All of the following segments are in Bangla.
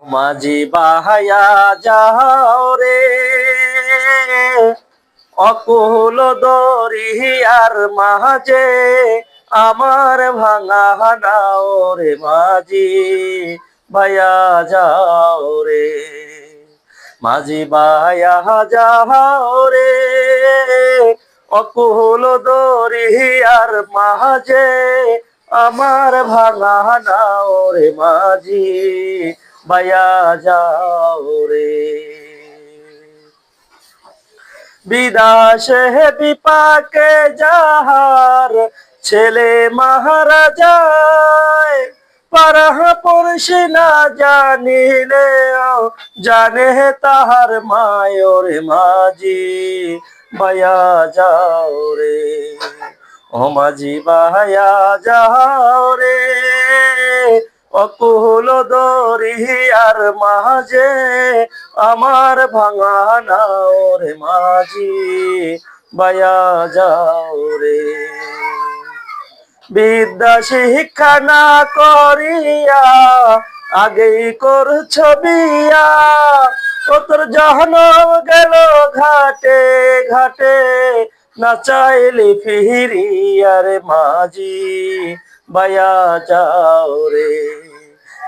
মাঝি বাহায়া যাও রে অকুল দরিয়ার মাঝে আমার ভাঙা নাও রে মাঝি ভায়া যাও রে মাঝি বায়া যাও রে অকুল দরিয়ার মাঝে আমার ভাঙা নাও রে মাঝি বায়া যাও রে বিদাসে বিপাকে যাহার ছেলে মহারাজায় পারাহ পড়শি না জানিলে জানে তাহার মায়োর মাঝি বায়া যাও রে ও মাঝি বায়া যাও রে অকুল দরিয়ার মাঝে আমার ভাঙা নাও রে মাঝি বায়া যাও রে বিদ্যা শিক্ষা না করিয়া আগেই করছ বিয়া ও তোর জহনম গেল ঘাটে ঘাটে না চাইলি ফিরিয়া রে মাঝি বায়া যাও রে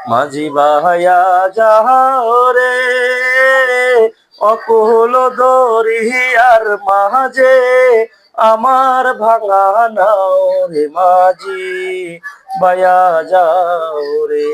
মাঝি বায়া যাও রে অকুল দরিয়ার মাঝে আমার ভাঙা নাও রে মাঝি বায়া যাও রে।